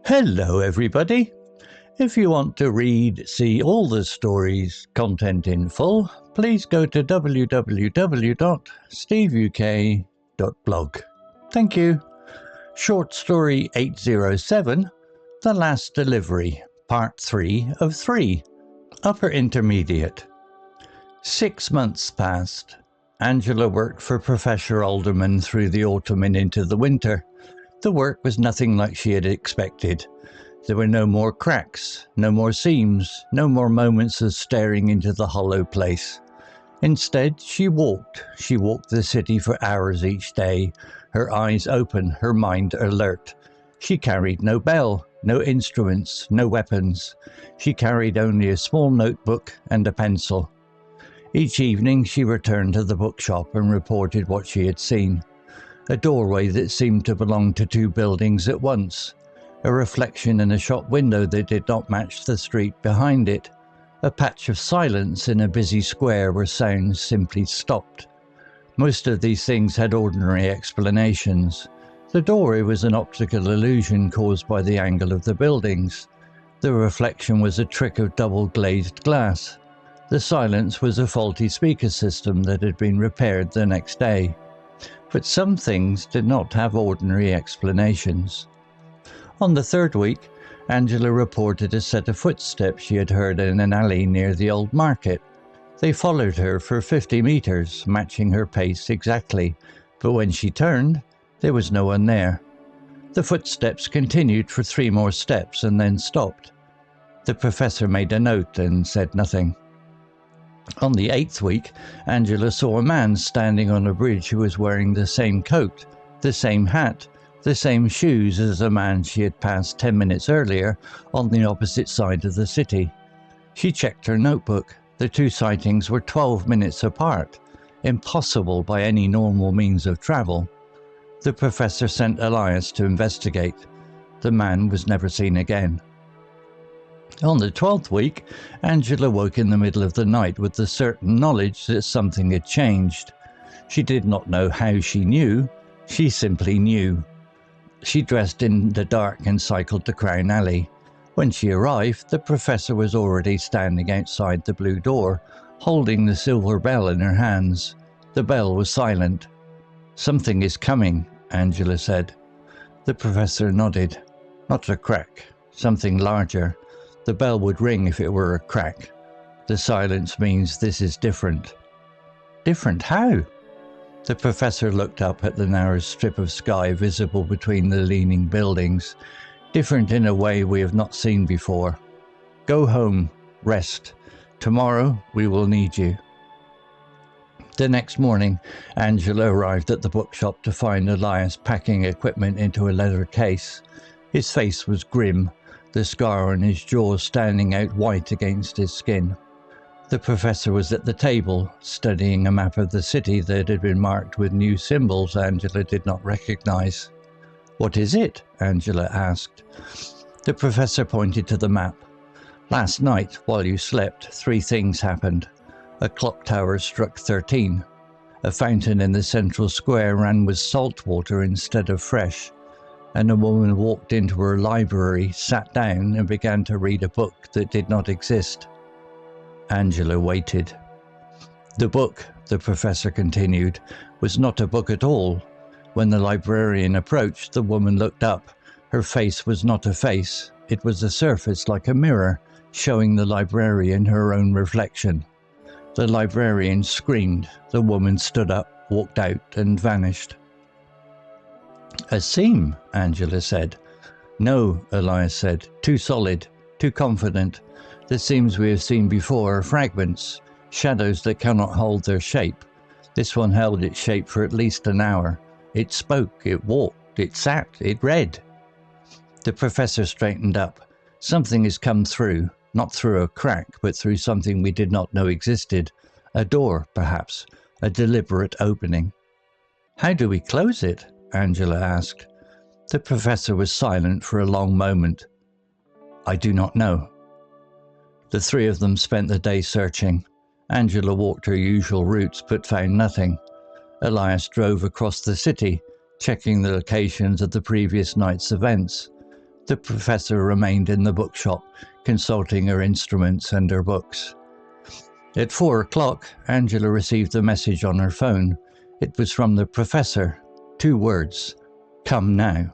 Hello everybody! If you want to see all the stories, content in full, please go to www.steveuk.blog. Thank you. Short story 807, The Last Delivery, Part 3 of 3, Upper Intermediate. 6 months passed. Angela worked for Professor Alderman through the autumn and into the winter. The work was nothing like she had expected. There were no more cracks, no more seams, no more moments of staring into the hollow place. Instead, she walked the city for hours each day, her eyes open, her mind alert. She carried no bell, no instruments, no weapons. She carried only a small notebook and a pencil. Each evening she returned to the bookshop and reported what she had seen. A doorway that seemed to belong to two buildings at once. A reflection in a shop window that did not match the street behind it. A patch of silence in a busy square where sounds simply stopped. Most of these things had ordinary explanations. The doorway was an optical illusion caused by the angle of the buildings. The reflection was a trick of double-glazed glass. The silence was a faulty speaker system that had been repaired the next day. But some things did not have ordinary explanations. On the third week, Angela reported a set of footsteps she had heard in an alley near the old market. They followed her for 50 meters, matching her pace exactly, but when she turned, there was no one there. The footsteps continued for 3 more steps and then stopped. The professor made a note and said nothing. On the 8th week, Angela saw a man standing on a bridge who was wearing the same coat, the same hat, the same shoes as a man she had passed 10 minutes earlier on the opposite side of the city. She checked her notebook. The 2 sightings were 12 minutes apart, impossible by any normal means of travel. The professor sent Elias to investigate. The man was never seen again. On the 12th week, Angela woke in the middle of the night with the certain knowledge that something had changed. She did not know how she knew, she simply knew. She dressed in the dark and cycled to Crown Alley. When she arrived, the professor was already standing outside the blue door, holding the silver bell in her hands. The bell was silent. "Something is coming," Angela said. The professor nodded. Not a crack, something larger. The bell would ring if it were a crack. The silence means this is different. Different how? The professor looked up at the narrow strip of sky visible between the leaning buildings. Different in a way we have not seen before. Go home, rest. Tomorrow we will need you. The next morning, Angela arrived at the bookshop to find Elias packing equipment into a leather case. His face was grim, the scar on his jaw standing out white against his skin. The professor was at the table, studying a map of the city that had been marked with new symbols Angela did not recognize. "What is it?" Angela asked. The professor pointed to the map. "Last night, while you slept, 3 things happened. A clock tower struck 13. A fountain in the central square ran with salt water instead of fresh. And a woman walked into her library, sat down and began to read a book that did not exist." Angela waited. "The book," the professor continued, "was not a book at all. When the librarian approached, the woman looked up. Her face was not a face. It was a surface like a mirror, showing the librarian her own reflection. The librarian screamed. The woman stood up, walked out and vanished." "A seam," Angela said. "No," Elias said. "Too solid, too confident. The seams we have seen before are fragments, shadows that cannot hold their shape. This one held its shape for at least an hour. It spoke, it walked, it sat, it read." The professor straightened up. "Something has come through, not through a crack, but through something we did not know existed. A door, perhaps, a deliberate opening." "How do we close it?" Angela asked. The professor was silent for a long moment. "I do not know." The 3 of them spent the day searching. Angela walked her usual routes but found nothing. Elias drove across the city, checking the locations of the previous night's events. The professor remained in the bookshop, consulting her instruments and her books. At 4 o'clock, Angela received a message on her phone. It was from the professor. 2 words: "Come now."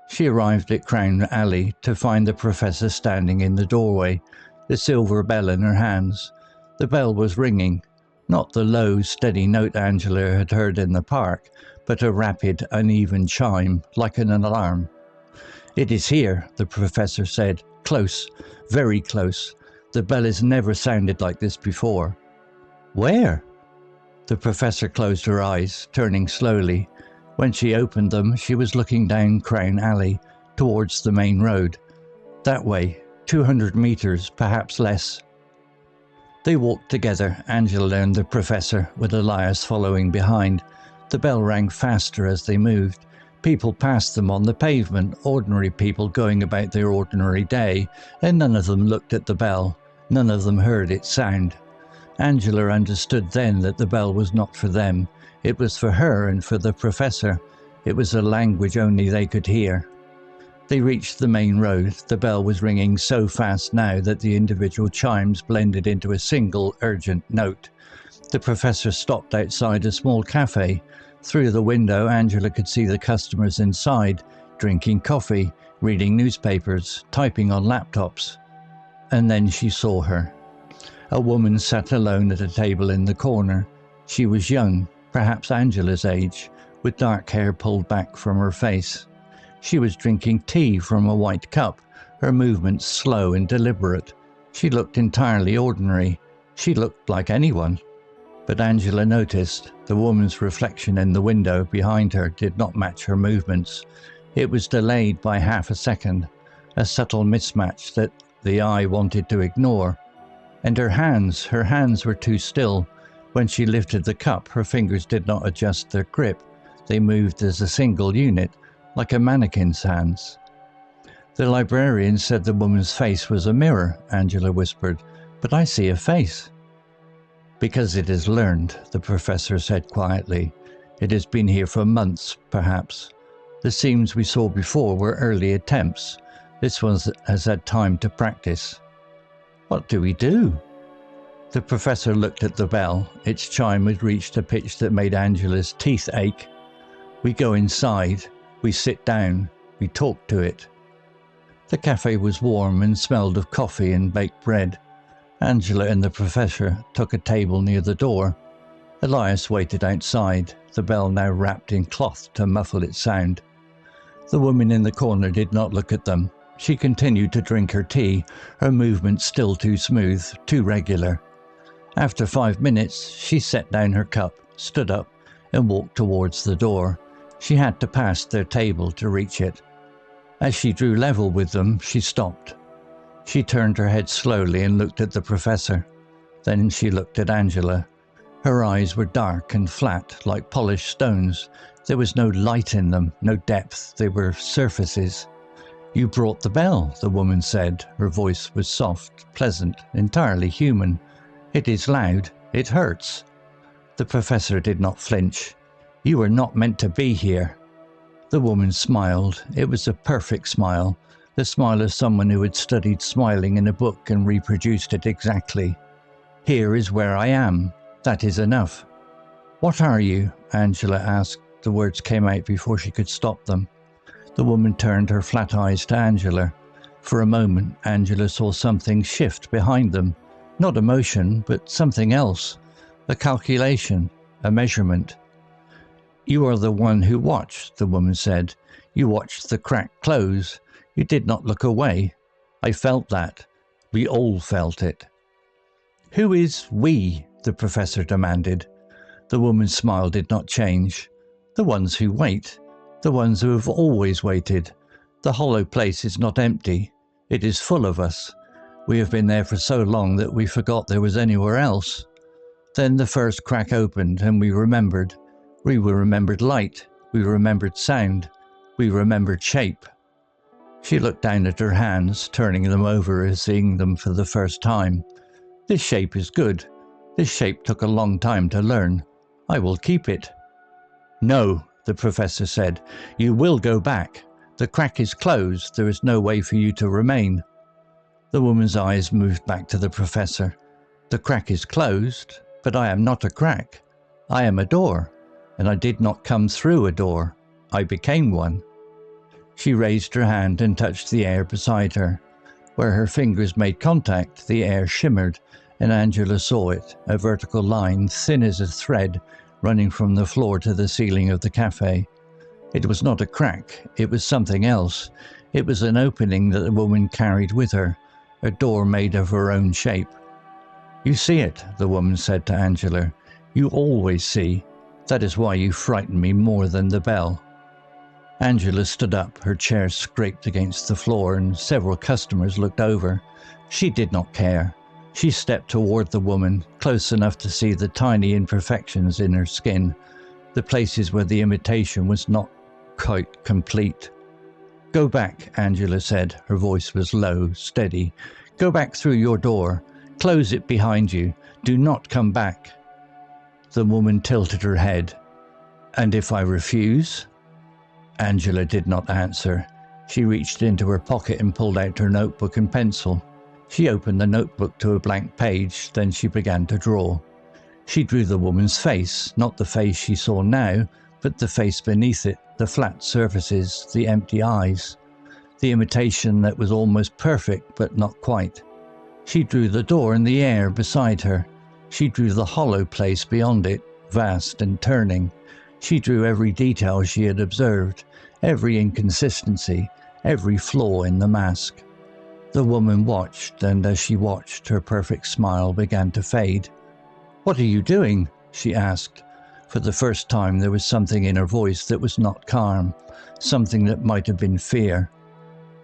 She arrived at Crown Alley to find the professor standing in the doorway, the silver bell in her hands. The bell was ringing, not the low, steady note Angela had heard in the park, but a rapid, uneven chime, like an alarm. "It is here," the professor said. "Close, very close. The bell has never sounded like this before." "Where?" The professor closed her eyes, turning slowly. When she opened them, she was looking down Crown Alley, towards the main road. That way, 200 meters, perhaps less. They walked together, Angela and the professor, with Elias following behind. The bell rang faster as they moved. People passed them on the pavement, ordinary people going about their ordinary day, and none of them looked at the bell. None of them heard its sound. Angela understood then that the bell was not for them. It was for her and for the professor. It was a language only they could hear. They reached the main road. The bell was ringing so fast now that the individual chimes blended into a single urgent note. The professor stopped outside a small cafe. Through the window, Angela could see the customers inside, drinking coffee, reading newspapers, typing on laptops. And then she saw her. A woman sat alone at a table in the corner. She was young, perhaps Angela's age, with dark hair pulled back from her face. She was drinking tea from a white cup, her movements slow and deliberate. She looked entirely ordinary. She looked like anyone. But Angela noticed the woman's reflection in the window behind her did not match her movements. It was delayed by half a second, a subtle mismatch that the eye wanted to ignore. And her hands were too still. When she lifted the cup, her fingers did not adjust their grip. They moved as a single unit, like a mannequin's hands. "The librarian said the woman's face was a mirror," Angela whispered, "but I see a face." "Because it is learned," the professor said quietly. "It has been here for months, perhaps. The seams we saw before were early attempts. This one has had time to practice." "What do we do?" The professor looked at the bell. Its chime had reached a pitch that made Angela's teeth ache. "We go inside. We sit down. We talk to it." The cafe was warm and smelled of coffee and baked bread. Angela and the professor took a table near the door. Elias waited outside, the bell now wrapped in cloth to muffle its sound. The woman in the corner did not look at them. She continued to drink her tea, her movements still too smooth, too regular. After 5 minutes, she set down her cup, stood up, and walked towards the door. She had to pass their table to reach it. As she drew level with them, she stopped. She turned her head slowly and looked at the professor. Then she looked at Angela. Her eyes were dark and flat, like polished stones. There was no light in them, no depth. They were surfaces. "You brought the bell," the woman said. Her voice was soft, pleasant, entirely human. "It is loud. It hurts." The professor did not flinch. "You were not meant to be here." The woman smiled. It was a perfect smile, the smile of someone who had studied smiling in a book and reproduced it exactly. "Here is where I am. That is enough." "What are you?" Angela asked. The words came out before she could stop them. The woman turned her flat eyes to Angela. For a moment, Angela saw something shift behind them. Not emotion, but something else. A calculation, a measurement. "You are the one who watched," the woman said. "You watched the crack close. You did not look away. I felt that. We all felt it." "Who is we?" the professor demanded. The woman's smile did not change. "The ones who wait. The ones who have always waited. The hollow place is not empty. It is full of us. We have been there for so long that we forgot there was anywhere else. Then the first crack opened and we remembered. We remembered light. We remembered sound. We remembered shape." She looked down at her hands, turning them over as seeing them for the first time. "This shape is good. This shape took a long time to learn. I will keep it." "No," the professor said. "You will go back. The crack is closed. There is no way for you to remain. The woman's eyes moved back to the professor. The crack is closed, but I am not a crack. I am a door, and I did not come through a door. I became one. She raised her hand and touched the air beside her. Where her fingers made contact, the air shimmered, and Angela saw it, a vertical line, thin as a thread, running from the floor to the ceiling of the cafe. It was not a crack, it was something else. It was an opening that the woman carried with her, a door made of her own shape. "You see it," the woman said to Angela. "You always see. That is why you frighten me more than the bell." Angela stood up, her chair scraped against the floor, and several customers looked over. She did not care. She stepped toward the woman, close enough to see the tiny imperfections in her skin, the places where the imitation was not quite complete. "Go back," Angela said. Her voice was low, steady. "Go back through your door. Close it behind you. Do not come back." The woman tilted her head. "And if I refuse?" Angela did not answer. She reached into her pocket and pulled out her notebook and pencil. She opened the notebook to a blank page, then she began to draw. She drew the woman's face, not the face she saw now, but the face beneath it, the flat surfaces, the empty eyes, the imitation that was almost perfect but not quite. She drew the door in the air beside her. She drew the hollow place beyond it, vast and turning. She drew every detail she had observed, every inconsistency, every flaw in the mask. The woman watched, and as she watched, her perfect smile began to fade. "What are you doing?" she asked. For the first time there was something in her voice that was not calm, something that might have been fear.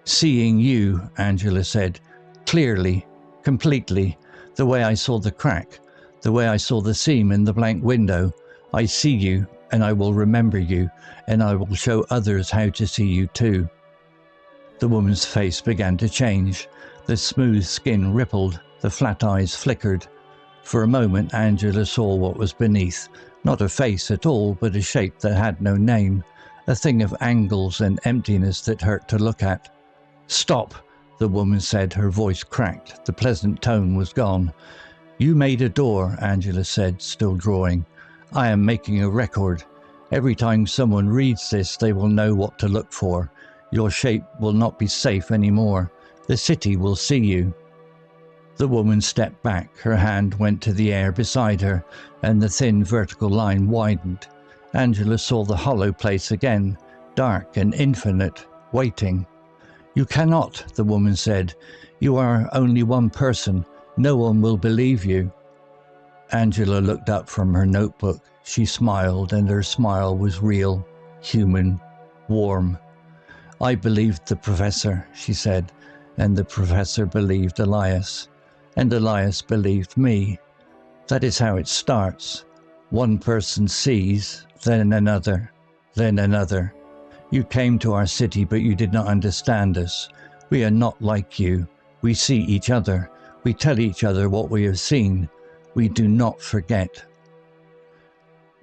"Seeing you," Angela said, "clearly, completely, the way I saw the crack, the way I saw the seam in the blank window. I see you, and I will remember you, and I will show others how to see you too." The woman's face began to change. The smooth skin rippled, the flat eyes flickered. For a moment Angela saw what was beneath, not a face at all, but a shape that had no name, a thing of angles and emptiness that hurt to look at. "Stop," the woman said, her voice cracked, the pleasant tone was gone. "You made a door," Angela said, still drawing. "I am making a record. Every time someone reads this, they will know what to look for. Your shape will not be safe anymore. The city will see you." The woman stepped back. Her hand went to the air beside her, and the thin vertical line widened. Angela saw the hollow place again, dark and infinite, waiting. "You cannot," the woman said. "You are only one person. No one will believe you." Angela looked up from her notebook. She smiled, and her smile was real, human, warm. "I believed the professor," she said, "and the professor believed Elias, and Elias believed me. That is how it starts. One person sees, then another, then another. You came to our city, but you did not understand us. We are not like you. We see each other. We tell each other what we have seen. We do not forget."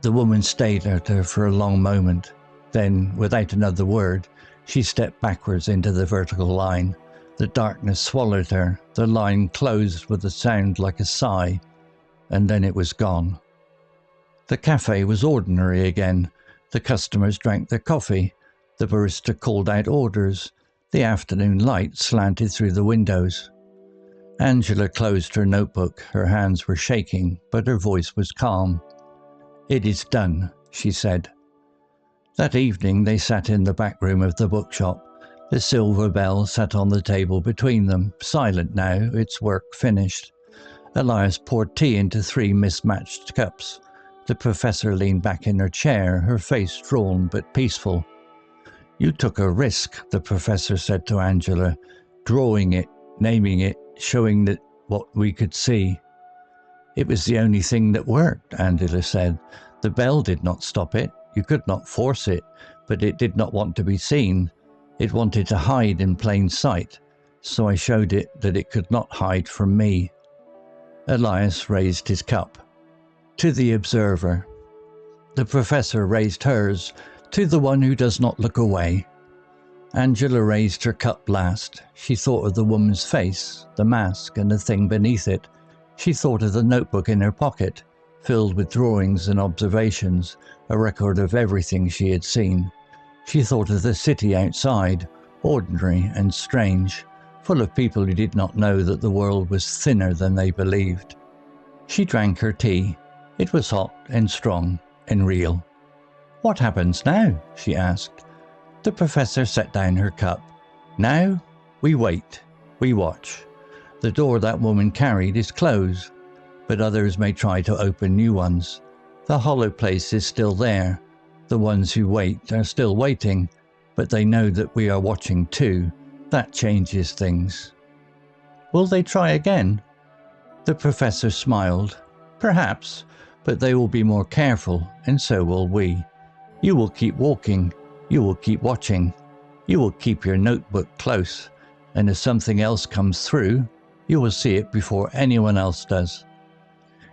The woman stared at her for a long moment. Then, without another word, she stepped backwards into the vertical line. The darkness swallowed her. The line closed with a sound like a sigh, and then it was gone. The cafe was ordinary again. The customers drank their coffee. The barista called out orders. The afternoon light slanted through the windows. Angela closed her notebook. Her hands were shaking, but her voice was calm. "It is done," she said. That evening they sat in the back room of the bookshop. The silver bell sat on the table between them, silent now, its work finished. Elias poured tea into 3 mismatched cups. The professor leaned back in her chair, her face drawn but peaceful. "You took a risk," the professor said to Angela, "drawing it, naming it, showing that what we could see." "It was the only thing that worked," Angela said. "The bell did not stop it. You could not force it, but it did not want to be seen. It wanted to hide in plain sight, so I showed it that it could not hide from me." Elias raised his cup. "To the observer." The professor raised hers. "To the one who does not look away." Angela raised her cup last. She thought of the woman's face, the mask, and the thing beneath it. She thought of the notebook in her pocket, filled with drawings and observations, a record of everything she had seen. She thought of the city outside, ordinary and strange, full of people who did not know that the world was thinner than they believed. She drank her tea. It was hot and strong and real. "What happens now?" she asked. The professor set down her cup. "Now, we wait. We watch. The door that woman carried is closed, but others may try to open new ones. The hollow place is still there. The ones who wait are still waiting, but they know that we are watching too. That changes things." "Will they try again?" The professor smiled. "Perhaps, but they will be more careful, and so will we. You will keep walking. You will keep watching. You will keep your notebook close, and if something else comes through, you will see it before anyone else does."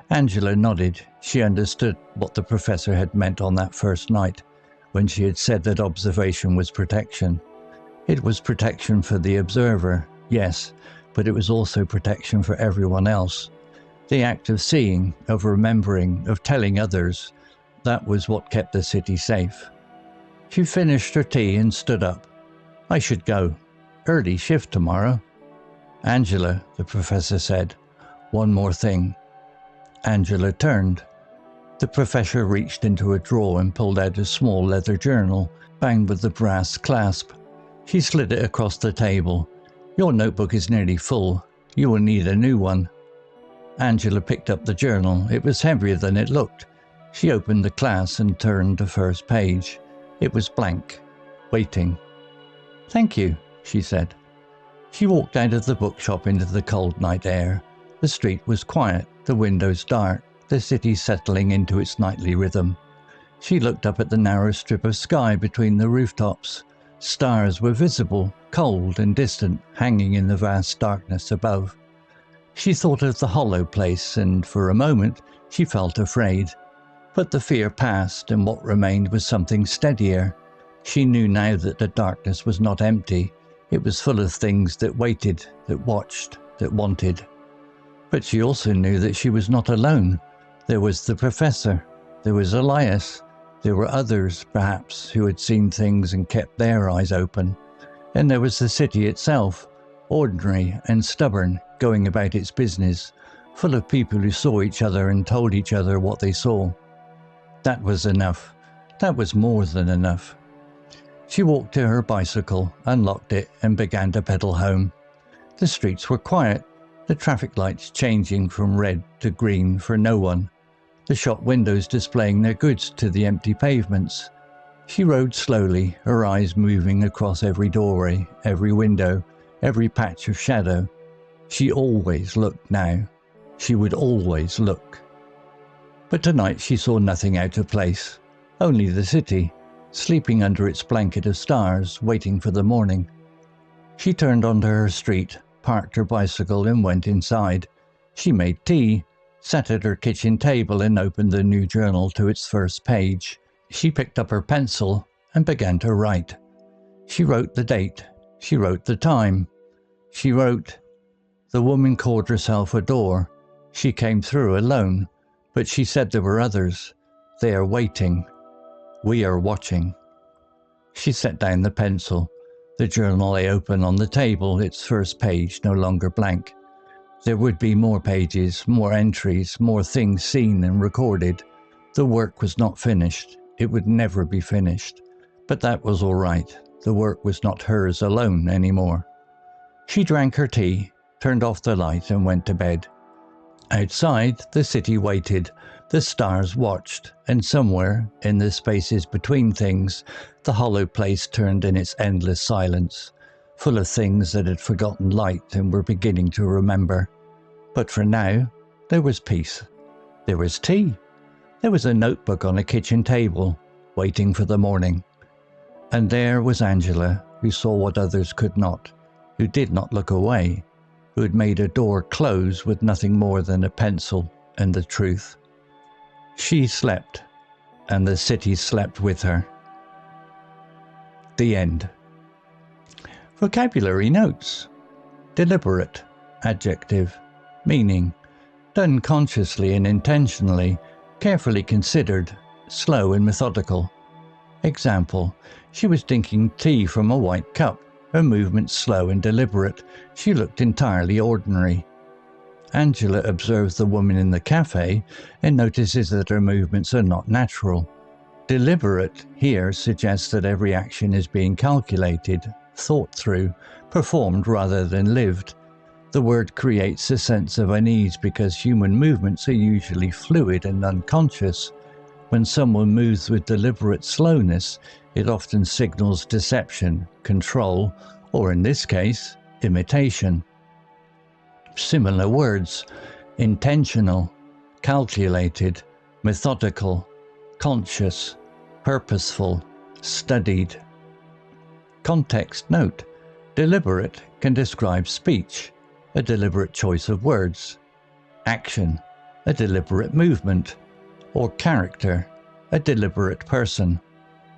Angela nodded. She understood what the professor had meant on that first night, when she had said that observation was protection. It was protection for the observer, yes, but it was also protection for everyone else. The act of seeing, of remembering, of telling others, that was what kept the city safe. She finished her tea and stood up. "I should go. Early shift tomorrow." "Angela," the professor said, "one more thing." Angela turned. The professor reached into a drawer and pulled out a small leather journal, bound with the brass clasp. She slid it across the table. "Your notebook is nearly full. You will need a new one." Angela picked up the journal. It was heavier than it looked. She opened the clasp and turned the first page. It was blank, waiting. "Thank you," she said. She walked out of the bookshop into the cold night air. The street was quiet, the windows dark, the city settling into its nightly rhythm. She looked up at the narrow strip of sky between the rooftops. Stars were visible, cold and distant, hanging in the vast darkness above. She thought of the hollow place, and for a moment she felt afraid. But the fear passed, and what remained was something steadier. She knew now that the darkness was not empty. It was full of things that waited, that watched, that wanted. But she also knew that she was not alone. There was the professor. There was Elias. There were others, perhaps, who had seen things and kept their eyes open. And there was the city itself, ordinary and stubborn, going about its business, full of people who saw each other and told each other what they saw. That was enough. That was more than enough. She walked to her bicycle, unlocked it, and began to pedal home. The streets were quiet, the traffic lights changing from red to green for no one, the shop windows displaying their goods to the empty pavements. She rode slowly, her eyes moving across every doorway, every window, every patch of shadow. She always looked now. She would always look. But tonight she saw nothing out of place. Only the city, sleeping under its blanket of stars, waiting for the morning. She turned onto her street, parked her bicycle and went inside. She made tea, sat at her kitchen table and opened the new journal to its first page. She picked up her pencil and began to write. She wrote the date. She wrote the time. She wrote, "The woman called herself a door. She came through alone, but she said there were others. They are waiting. We are watching." She set down the pencil. The journal lay open on the table, its first page no longer blank. There would be more pages, more entries, more things seen and recorded. The work was not finished. It would never be finished. But that was all right. The work was not hers alone anymore. She drank her tea, turned off the light and went to bed. Outside, the city waited. The stars watched, and somewhere, in the spaces between things, the hollow place turned in its endless silence, full of things that had forgotten light and were beginning to remember. But for now, there was peace. There was tea. There was a notebook on a kitchen table, waiting for the morning. And there was Angela, who saw what others could not, who did not look away, who had made a door close with nothing more than a pencil and the truth. She slept, and the city slept with her. The end. Vocabulary notes. Deliberate, adjective, meaning done consciously and intentionally, carefully considered, slow and methodical. Example, she was drinking tea from a white cup, her movements slow and deliberate, she looked entirely ordinary. Angela observes the woman in the cafe and notices that her movements are not natural. Deliberate here suggests that every action is being calculated, thought through, performed rather than lived. The word creates a sense of unease because human movements are usually fluid and unconscious. When someone moves with deliberate slowness, it often signals deception, control, or in this case, imitation. Similar words: intentional, calculated, methodical, conscious, purposeful, studied. Context note: deliberate can describe speech, a deliberate choice of words; action, a deliberate movement; or character, a deliberate person.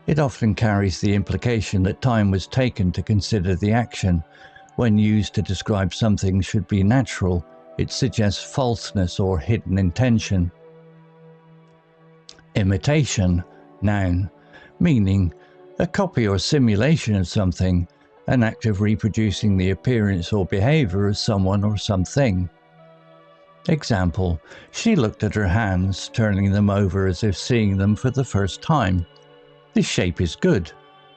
It often carries the implication that time was taken to consider the action. When used to describe something should be natural, it suggests falseness or hidden intention. Imitation, noun, meaning a copy or simulation of something, an act of reproducing the appearance or behavior of someone or something. Example, she looked at her hands, turning them over as if seeing them for the first time. This shape is good.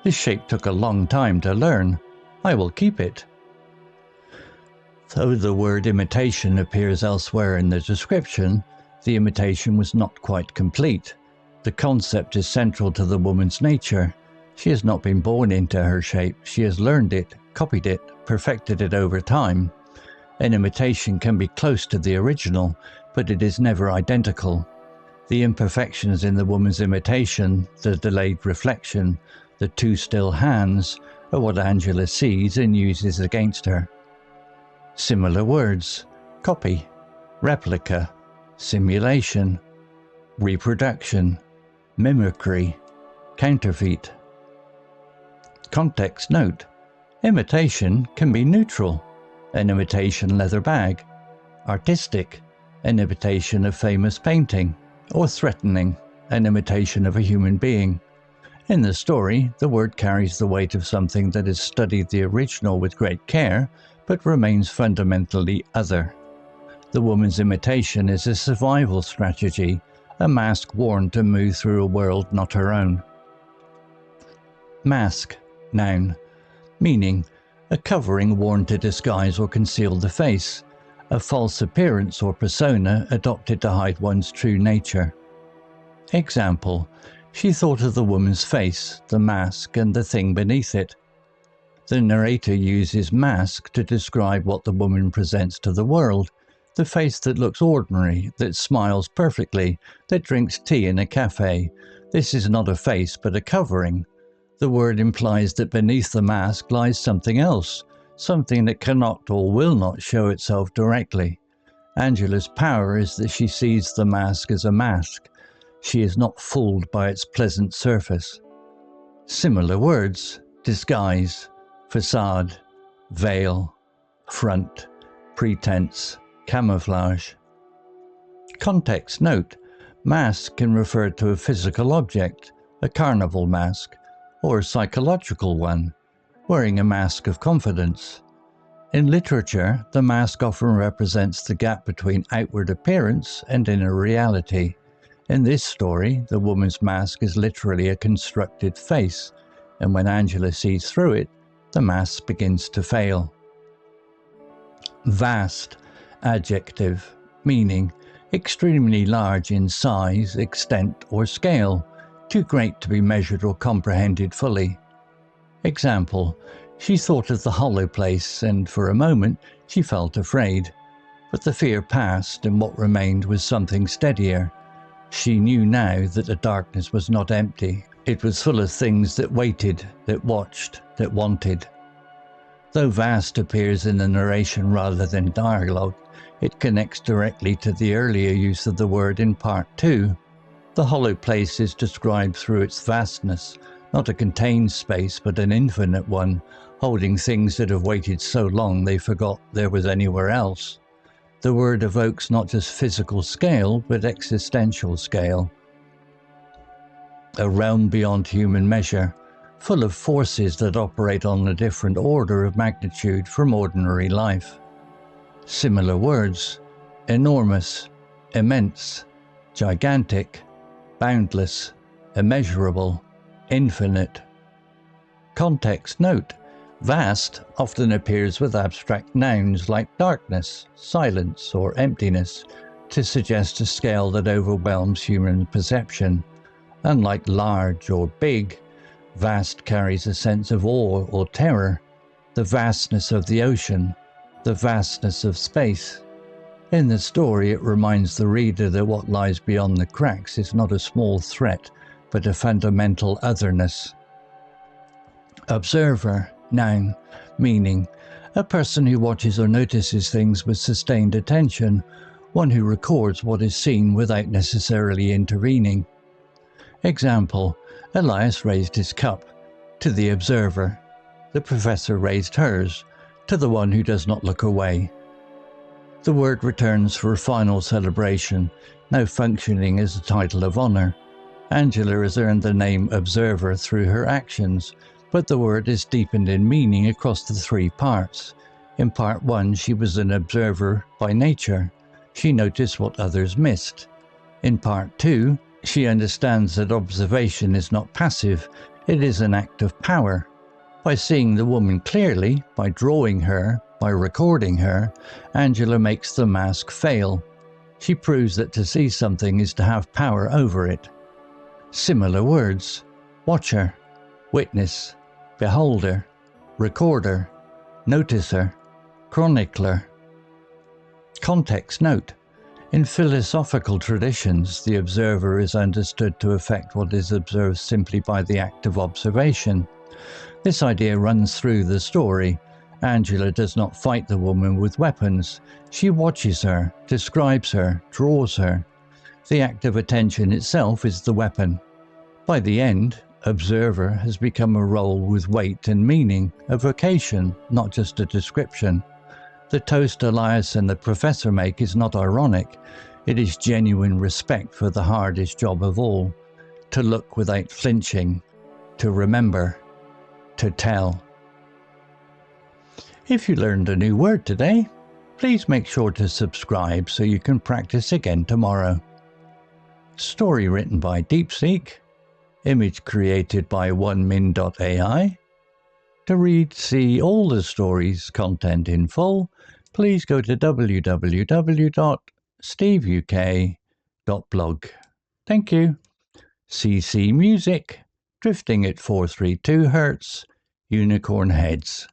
This shape took a long time to learn. I will keep it. Though the word imitation appears elsewhere in the description, the imitation was not quite complete. The concept is central to the woman's nature. She has not been born into her shape. She has learned it, copied it, perfected it over time. An imitation can be close to the original, but it is never identical. The imperfections in the woman's imitation, the delayed reflection, the two still hands, are what Angela sees and uses against her. Similar words: copy, replica, simulation, reproduction, mimicry, counterfeit. Context note: imitation can be neutral, an imitation leather bag; artistic, an imitation of famous painting; or threatening, an imitation of a human being. In the story, the word carries the weight of something that has studied the original with great care, but remains fundamentally other. The woman's imitation is a survival strategy, a mask worn to move through a world not her own. Mask, noun, meaning a covering worn to disguise or conceal the face, a false appearance or persona adopted to hide one's true nature. Example, she thought of the woman's face, the mask, and the thing beneath it. The narrator uses mask to describe what the woman presents to the world, the face that looks ordinary, that smiles perfectly, that drinks tea in a cafe. This is not a face but a covering. The word implies that beneath the mask lies something else, something that cannot or will not show itself directly. Angela's power is that she sees the mask as a mask. She is not fooled by its pleasant surface. Similar words: disguise, facade, veil, front, pretense, camouflage. Context note: mask can refer to a physical object, a carnival mask, or a psychological one, wearing a mask of confidence. In literature, the mask often represents the gap between outward appearance and inner reality. In this story, the woman's mask is literally a constructed face, and when Angela sees through it, the mask begins to fail. Vast, adjective, meaning extremely large in size, extent, or scale, too great to be measured or comprehended fully. Example, she thought of the hollow place and for a moment she felt afraid, but the fear passed and what remained was something steadier. She knew now that the darkness was not empty. It was full of things that waited, that watched, that wanted. Though vast appears in the narration rather than dialogue, it connects directly to the earlier use of the word in Part 2. The hollow place is described through its vastness, not a contained space but an infinite one, holding things that have waited so long they forgot there was anywhere else. The word evokes not just physical scale but existential scale. A realm beyond human measure, full of forces that operate on a different order of magnitude from ordinary life. Similar words: enormous, immense, gigantic, boundless, immeasurable, infinite. Context note: vast often appears with abstract nouns like darkness, silence, or emptiness to suggest a scale that overwhelms human perception. Unlike large or big, vast carries a sense of awe or terror, the vastness of the ocean, the vastness of space. In the story, it reminds the reader that what lies beyond the cracks is not a small threat, but a fundamental otherness. Observer, noun, meaning: a person who watches or notices things with sustained attention, one who records what is seen without necessarily intervening. Example: Elias raised his cup, to the observer. The professor raised hers, to the one who does not look away. The word returns for a final celebration, now functioning as a title of honor. Angela has earned the name observer through her actions, but the word is deepened in meaning across the three parts. In part 1, she was an observer by nature. She noticed what others missed. In part 2, she understands that observation is not passive, it is an act of power. By seeing the woman clearly, by drawing her, by recording her, Angela makes the mask fail. She proves that to see something is to have power over it. Similar words: watcher, witness, beholder, recorder, noticer, chronicler. Context note: in philosophical traditions, the observer is understood to affect what is observed simply by the act of observation. This idea runs through the story. Angela does not fight the woman with weapons. She watches her, describes her, draws her. The act of attention itself is the weapon. By the end, observer has become a role with weight and meaning, a vocation, not just a description. The toast Elias and the professor make is not ironic. It is genuine respect for the hardest job of all: to look without flinching, to remember, to tell. If you learned a new word today, please make sure to subscribe so you can practice again tomorrow. Story written by DeepSeek. Image created by onemin.ai. To read, see all the story's content in full, please go to www.steveuk.blog. Thank you. CC Music, drifting at 432 Hz, Unicorn Heads.